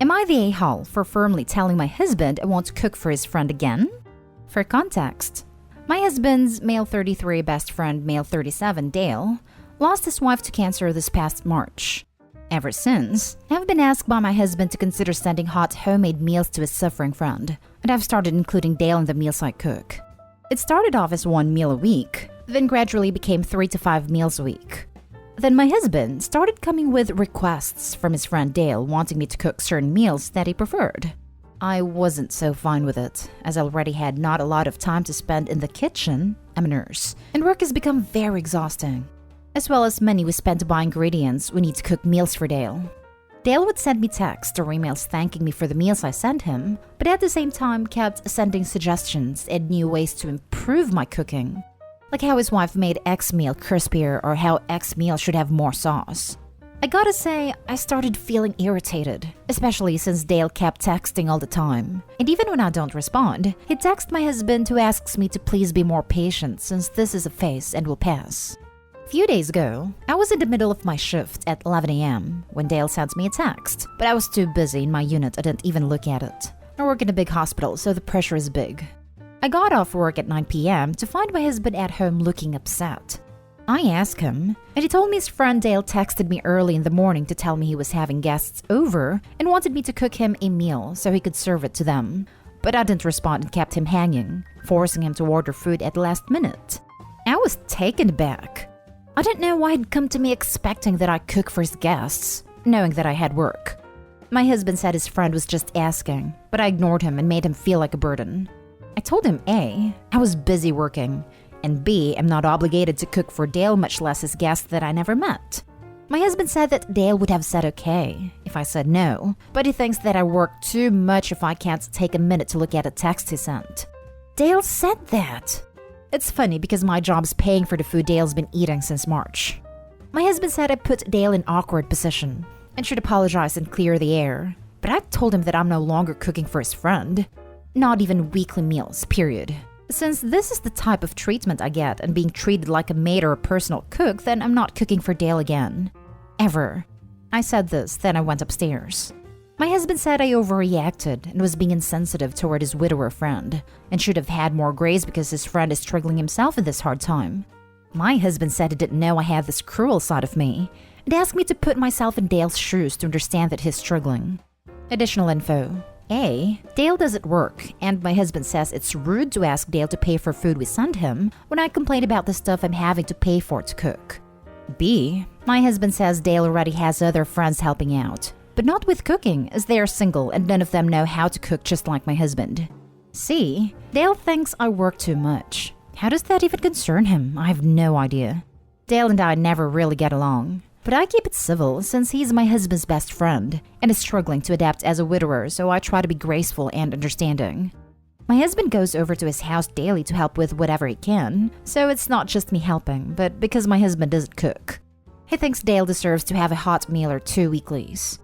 Am I the a-hole for firmly telling my husband I want to cook for his friend again? For context, my husband's male 33 best friend, male 37 Dale, lost his wife to cancer this past March. Ever since, I've been asked by my husband to consider sending hot homemade meals to his suffering friend, and I've started including Dale in the meals I cook. It started off as 1 meal a week, then gradually became 3 to 5 meals a week. Then my husband started coming with requests from his friend Dale wanting me to cook certain meals that he preferred. I wasn't so fine with it, as I already had not a lot of time to spend in the kitchen, I'm a nurse, and work has become very exhausting. As well as money we spent to buy ingredients we need to cook meals for Dale. Dale would send me texts or emails thanking me for the meals I sent him, but at the same time kept sending suggestions and new ways to improve my cooking. Like how his wife made X meal crispier or how X meal should have more sauce. I gotta say, I started feeling irritated, especially since Dale kept texting all the time. And even when I don't respond, he'd text my husband who asks me to please be more patient since this is a phase and will pass. A few days ago, I was in the middle of my shift at 11 a.m. when Dale sent me a text, but I was too busy in my unit I didn't even look at it. I work in a big hospital, so the pressure is big. I got off work at 9 p.m. to find my husband at home looking upset. I asked him, and he told me his friend Dale texted me early in the morning to tell me he was having guests over and wanted me to cook him a meal so he could serve it to them. But I didn't respond and kept him hanging, forcing him to order food at the last minute. I was taken aback. I didn't know why he'd come to me expecting that I cook for his guests, knowing that I had work. My husband said his friend was just asking, but I ignored him and made him feel like a burden. I told him A, I was busy working, and B, I'm not obligated to cook for Dale, much less his guests that I never met. My husband said that Dale would have said okay if I said no, but he thinks that I work too much if I can't take a minute to look at a text he sent. Dale said that. It's funny because my job's paying for the food Dale's been eating since March. My husband said I put Dale in an awkward position and should apologize and clear the air, but I told him that I'm no longer cooking for his friend. Not even weekly meals, period. Since this is the type of treatment I get and being treated like a maid or a personal cook, then I'm not cooking for Dale again. Ever. I said this, then I went upstairs. My husband said I overreacted and was being insensitive toward his widower friend and should have had more grace because his friend is struggling himself in this hard time. My husband said he didn't know I had this cruel side of me and asked me to put myself in Dale's shoes to understand that he's struggling. Additional info. A, Dale doesn't work, and my husband says it's rude to ask Dale to pay for food we send him when I complain about the stuff I'm having to pay for to cook. B, my husband says Dale already has other friends helping out, but not with cooking as they are single and none of them know how to cook just like my husband. C, Dale thinks I work too much. How does that even concern him? I have no idea. Dale and I never really get along. But I keep it civil since he's my husband's best friend and is struggling to adapt as a widower, so I try to be graceful and understanding. My husband goes over to his house daily to help with whatever he can, so it's not just me helping, but because my husband doesn't cook. He thinks Dale deserves to have a hot meal or 2 weeklies.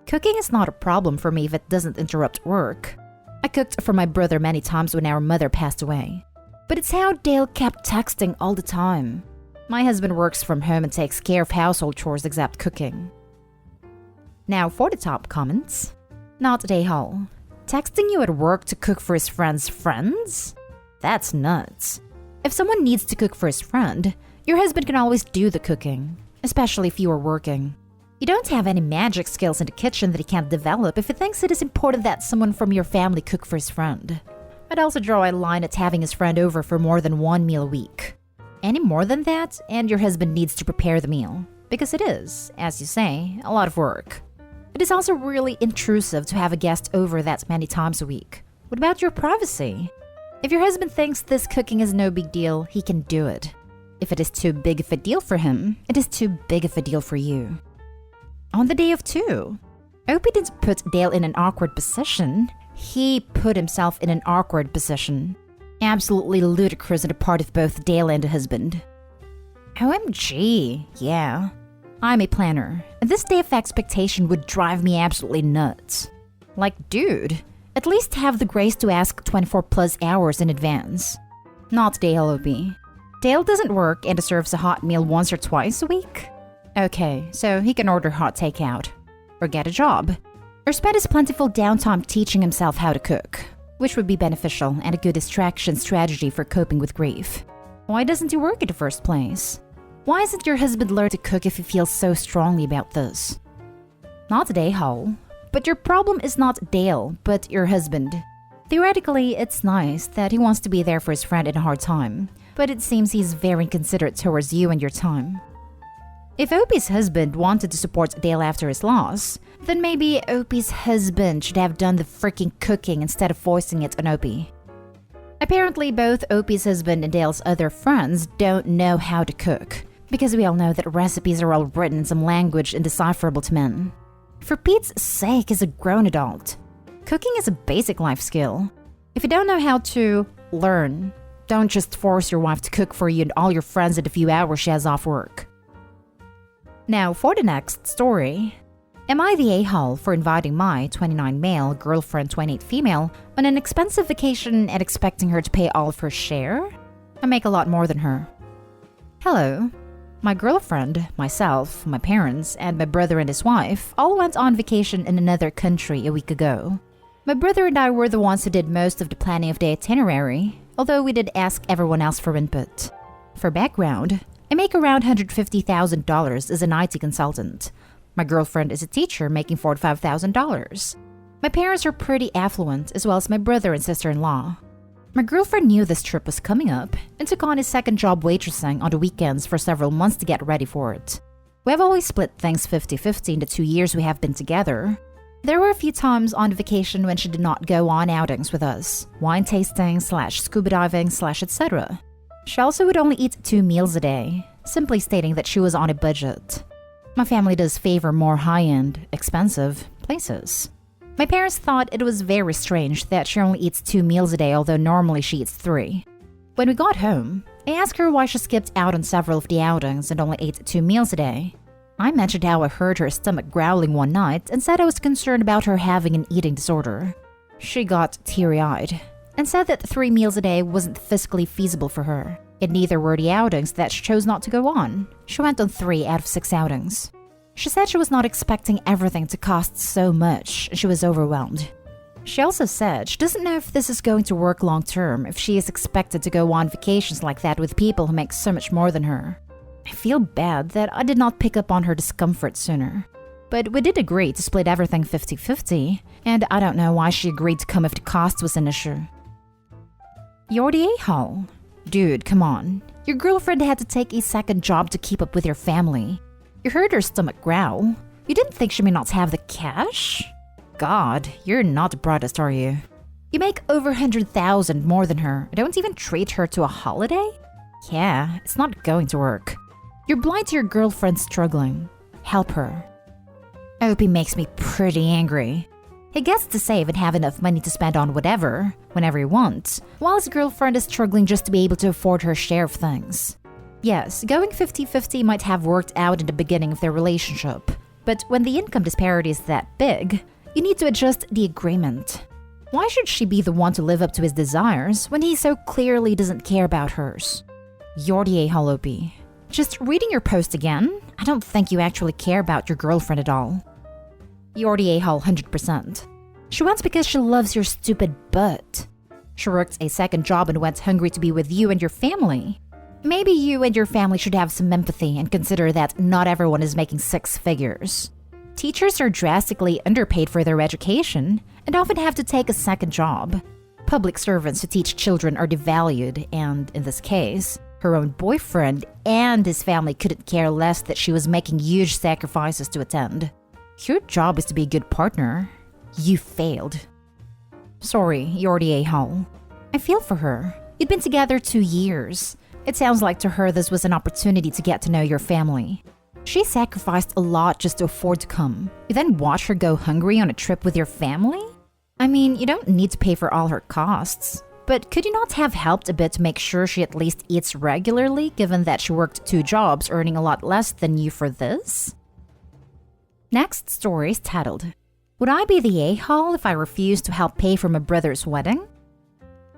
Cooking is not a problem for me if it doesn't interrupt work. I cooked for my brother many times when our mother passed away. But it's how Dale kept texting all the time. My husband works from home and takes care of household chores except cooking. Now for the top comments. Not a-hole. Texting you at work to cook for his friend's friends? That's nuts. If someone needs to cook for his friend, your husband can always do the cooking, especially if you are working. You don't have any magic skills in the kitchen that he can't develop if he thinks it is important that someone from your family cook for his friend. I'd also draw a line at having his friend over for more than 1 meal a week. Any more than that, and your husband needs to prepare the meal. Because it is, as you say, a lot of work. It is also really intrusive to have a guest over that many times a week. What about your privacy? If your husband thinks this cooking is no big deal, he can do it. If it is too big of a deal for him, it is too big of a deal for you. On the day of 2, Opie didn't put Dale in an awkward position. He put himself in an awkward position. Absolutely ludicrous on the part of both Dale and the husband. OMG, yeah. I'm a planner, and this day of expectation would drive me absolutely nuts. Like, dude, at least have the grace to ask 24 plus hours in advance. Not Dale, Opie. Dale doesn't work and deserves a hot meal once or twice a week? Okay, so he can order hot takeout. Or get a job. or spend his plentiful downtime teaching himself how to cook, which would be beneficial and a good distraction strategy for coping with grief. Why doesn't he work in the first place? Why isn't your husband learn to cook if he feels so strongly about this? Not a hole, but your problem is not Dale, but your husband. Theoretically, it's nice that he wants to be there for his friend in a hard time, but it seems he's very inconsiderate towards you and your time. If Opie's husband wanted to support Dale after his loss, then maybe Opie's husband should have done the freaking cooking instead of forcing it on Opie. Apparently, both Opie's husband and Dale's other friends don't know how to cook, because we all know that recipes are all written in some language indecipherable to men. For Pete's sake, as a grown adult, cooking is a basic life skill. If you don't know how to, learn. Don't just force your wife to cook for you and all your friends in the few hours she has off work. Now, for the next story. Am I the a-hole for inviting my 29 male girlfriend 28 female on an expensive vacation and expecting her to pay all of her share? I make a lot more than her. Hello. My girlfriend, myself, my parents, and my brother and his wife all went on vacation in another country a week ago. My brother and I were the ones who did most of the planning of the itinerary, although we did ask everyone else for input. For background, I make around $150,000 as an IT consultant. My girlfriend is a teacher making $45,000. My parents are pretty affluent, as well as my brother and sister-in-law. My girlfriend knew this trip was coming up and took on his second job waitressing on the weekends for several months to get ready for it. We have always split things 50-50 in the 2 years we have been together. There were a few times on vacation when she did not go on outings with us, wine tasting / scuba diving / etc. She also would only eat 2 meals a day, simply stating that she was on a budget. My family does favor more high-end, expensive places. My parents thought it was very strange that she only eats 2 meals a day, although normally she eats 3. When we got home, I asked her why she skipped out on several of the outings and only ate 2 meals a day. I mentioned how I heard her stomach growling one night and said I was concerned about her having an eating disorder. She got teary-eyed and said that 3 meals a day wasn't physically feasible for her, and neither were the outings that she chose not to go on. She went on 3 out of 6 outings. She said she was not expecting everything to cost so much, and she was overwhelmed. She also said she doesn't know if this is going to work long term if she is expected to go on vacations like that with people who make so much more than her. I feel bad that I did not pick up on her discomfort sooner. But we did agree to split everything 50-50, and I don't know why she agreed to come if the cost was an issue. You're the a-hole. Dude, come on. Your girlfriend had to take a second job to keep up with your family. You heard her stomach growl. You didn't think she may not have the cash? God, you're not the brightest, are you? You make over $100,000 more than her. Don't even treat her to a holiday? Yeah, it's not going to work. You're blind to your girlfriend struggling. Help her. Opie makes me pretty angry. He gets to save and have enough money to spend on whatever, whenever he wants, while his girlfriend is struggling just to be able to afford her share of things. Yes, going 50-50 might have worked out in the beginning of their relationship, but when the income disparity is that big, you need to adjust the agreement. Why should she be the one to live up to his desires when he so clearly doesn't care about hers? You're the a-hole, Opie. Just reading your post again, I don't think you actually care about your girlfriend at all. You're the a-hole 100%. She wants because she loves your stupid butt. She worked a second job and went hungry to be with you and your family. Maybe you and your family should have some empathy and consider that not everyone is making 6 figures. Teachers are drastically underpaid for their education and often have to take a second job. Public servants who teach children are devalued, and in this case, her own boyfriend and his family couldn't care less that she was making huge sacrifices to attend. Your job is to be a good partner. You failed. Sorry, you're the a-hole. I feel for her. You'd been together 2 years. It sounds like to her this was an opportunity to get to know your family. She sacrificed a lot just to afford to come. You then watch her go hungry on a trip with your family? I mean, you don't need to pay for all her costs. But could you not have helped a bit to make sure she at least eats regularly, given that she worked 2 jobs earning a lot less than you for this? Next story is titled, Would I be the a-hole if I refused to help pay for my brother's wedding?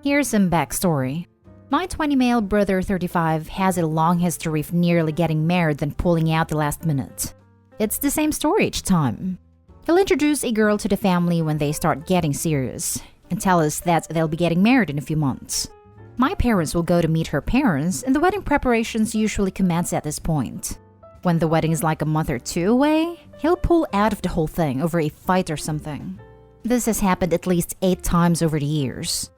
Here's some backstory. My 20-male brother, 35, has a long history of nearly getting married then pulling out the last minute. It's the same story each time. He'll introduce a girl to the family when they start getting serious and tell us that they'll be getting married in a few months. My parents will go to meet her parents, and the wedding preparations usually commence at this point. When the wedding is like a month or two away, he'll pull out of the whole thing over a fight or something. This has happened at least 8 times over the years.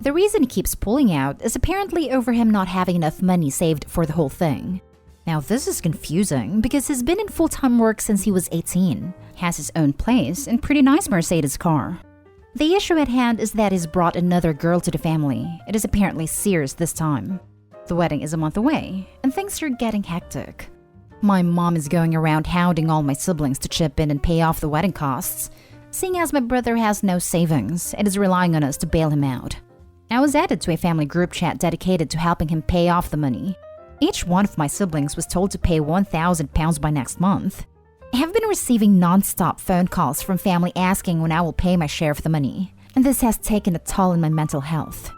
The reason he keeps pulling out is apparently over him not having enough money saved for the whole thing. Now this is confusing because he's been in full-time work since he was 18, has his own place, and pretty nice Mercedes car. The issue at hand is that he's brought another girl to the family. It is apparently serious this time. The wedding is a month away, and things are getting hectic. My mom is going around hounding all my siblings to chip in and pay off the wedding costs, seeing as my brother has no savings and is relying on us to bail him out. I was added to a family group chat dedicated to helping him pay off the money. Each one of my siblings was told to pay £1,000 by next month. I have been receiving non-stop phone calls from family asking when I will pay my share of the money, and this has taken a toll on my mental health.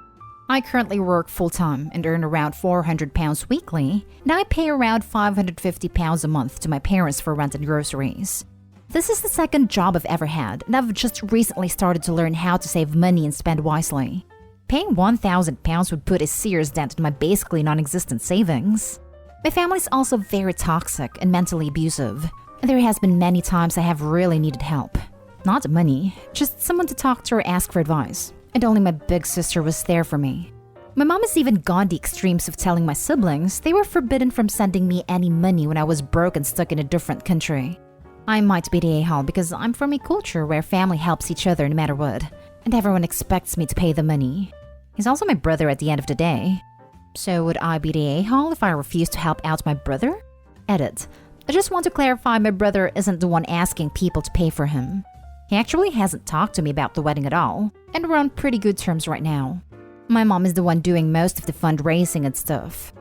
I currently work full-time and earn around £400 weekly, and I pay around £550 a month to my parents for rent and groceries. This is the second job I've ever had, and I've just recently started to learn how to save money and spend wisely. Paying £1,000 would put a serious dent in my basically non-existent savings. My family's also very toxic and mentally abusive, and there has been many times I have really needed help. Not money, just someone to talk to or ask for advice, and only my big sister was there for me. My mom has even gone the extremes of telling my siblings they were forbidden from sending me any money when I was broke and stuck in a different country. I might be the a-hole because I'm from a culture where family helps each other no matter what, and everyone expects me to pay the money. He's also my brother at the end of the day. So would I be the a-hole if I refuse to help out my brother? Edit. I just want to clarify my brother isn't the one asking people to pay for him. He actually hasn't talked to me about the wedding at all, and we're on pretty good terms right now. My mom is the one doing most of the fundraising and stuff.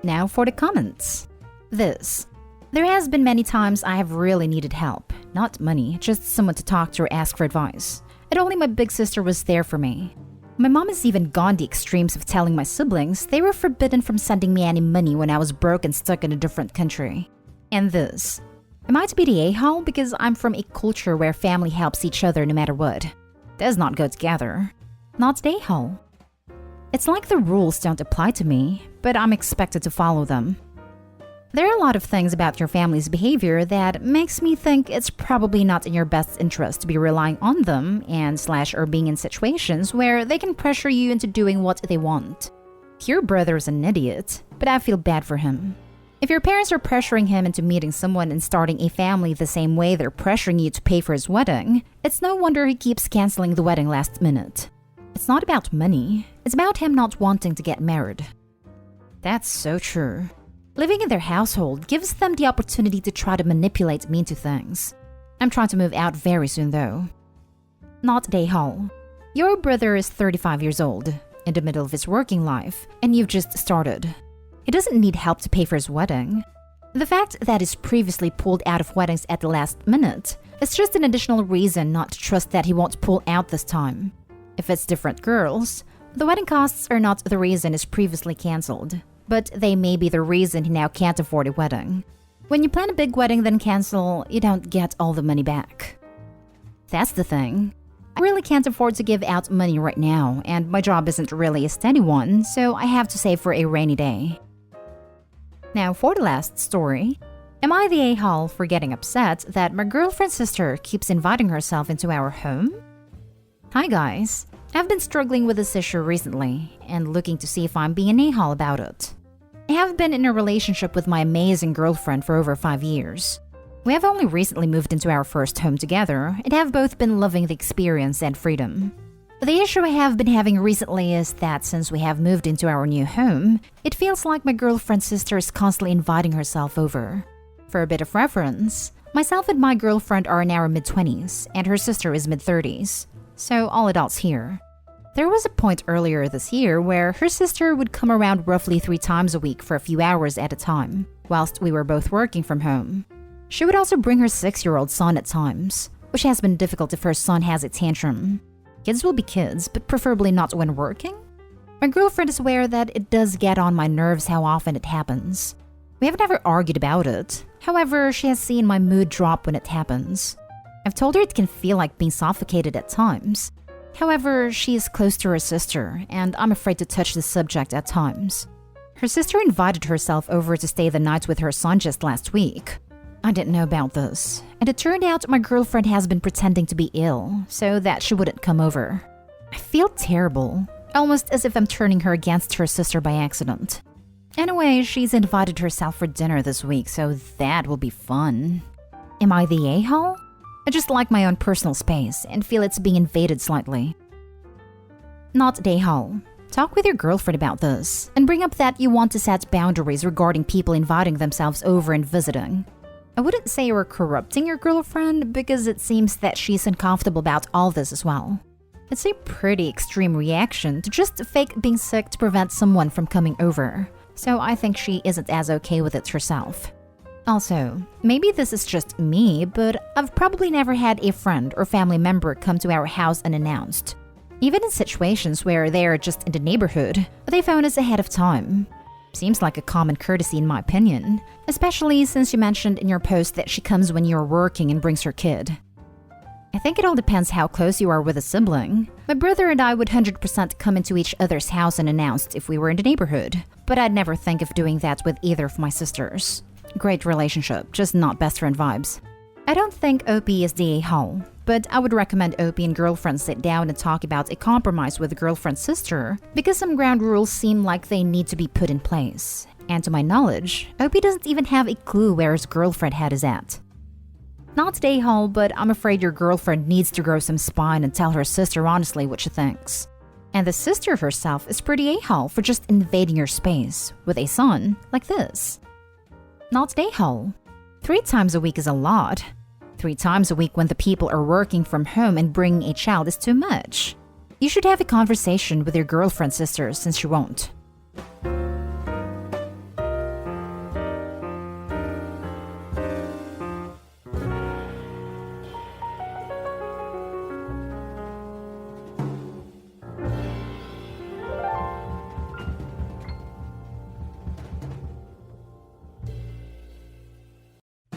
Now for the comments. There has been many times I have really needed help. Not money, just someone to talk to or ask for advice. And only my big sister was there for me. My mom has even gone the extremes of telling my siblings they were forbidden from sending me any money when I was broke and stuck in a different country. And this. Am I to be the a-hole because I'm from a culture where family helps each other no matter what? Does not go together. Not the a-hole. It's like the rules don't apply to me, but I'm expected to follow them. There are a lot of things about your family's behavior that makes me think it's probably not in your best interest to be relying on them or being in situations where they can pressure you into doing what they want. Your brother is an idiot, but I feel bad for him. If your parents are pressuring him into meeting someone and starting a family the same way they're pressuring you to pay for his wedding, it's no wonder he keeps canceling the wedding last minute. It's not about money, it's about him not wanting to get married. That's so true. Living in their household gives them the opportunity to try to manipulate me into things. I'm trying to move out very soon though. Not the a-hole. Your brother is 35 years old, in the middle of his working life, and you've just started. He doesn't need help to pay for his wedding. The fact that he's previously pulled out of weddings at the last minute is just an additional reason not to trust that he won't pull out this time. If it's different girls, the wedding costs are not the reason he's previously cancelled. But they may be the reason he now can't afford a wedding. When you plan a big wedding then cancel, you don't get all the money back. That's the thing. I really can't afford to give out money right now, and my job isn't really a steady one, so I have to save for a rainy day. Now for the last story. Am I the a-hole for getting upset that my girlfriend's sister keeps inviting herself into our home? Hi guys. I've been struggling with this issue recently and looking to see if I'm being an a-hole about it. I have been in a relationship with my amazing girlfriend for over 5 years. We have only recently moved into our first home together and have both been loving the experience and freedom. The issue I have been having recently is that since we have moved into our new home, it feels like my girlfriend's sister is constantly inviting herself over. For a bit of reference, myself and my girlfriend are in our mid-20s and her sister is mid-30s, so all adults here. There was a point earlier this year where her sister would come around roughly 3 times a week for a few hours at a time, whilst we were both working from home. She would also bring her 6-year-old son at times, which has been difficult if her son has a tantrum. Kids will be kids, but preferably not when working. My girlfriend is aware that it does get on my nerves how often it happens. We have never argued about it. However, she has seen my mood drop when it happens. I've told her it can feel like being suffocated at times. However, she is close to her sister, and I'm afraid to touch the subject at times. Her sister invited herself over to stay the night with her son just last week. I didn't know about this, and it turned out my girlfriend has been pretending to be ill so that she wouldn't come over. I feel terrible, almost as if I'm turning her against her sister by accident. Anyway, she's invited herself for dinner this week, so that will be fun. Am I the a-hole? I just like my own personal space and feel it's being invaded slightly. Not a-hole. Talk with your girlfriend about this and bring up that you want to set boundaries regarding people inviting themselves over and visiting. I wouldn't say you're corrupting your girlfriend because it seems that she's uncomfortable about all this as well. It's a pretty extreme reaction to just fake being sick to prevent someone from coming over, so I think she isn't as okay with it herself. Also, maybe this is just me, but I've probably never had a friend or family member come to our house unannounced. Even in situations where they are just in the neighborhood, they phone us ahead of time. Seems like a common courtesy in my opinion, especially since you mentioned in your post that she comes when you're working and brings her kid. I think it all depends how close you are with a sibling. My brother and I would 100% come into each other's house unannounced if we were in the neighborhood, but I'd never think of doing that with either of my sisters. Great relationship, just not best friend vibes. I don't think OP is the a-hole, but I would recommend OP and girlfriend sit down and talk about a compromise with girlfriend's sister because some ground rules seem like they need to be put in place. And to my knowledge, OP doesn't even have a clue where his girlfriend head is at. Not the a-hole, but I'm afraid your girlfriend needs to grow some spine and tell her sister honestly what she thinks. And the sister herself is pretty a-hole for just invading your space with a son like this. Not the a-hole. 3 times a week is a lot. 3 times a week when the people are working from home and bringing a child is too much. You should have a conversation with your girlfriend's sister since she won't.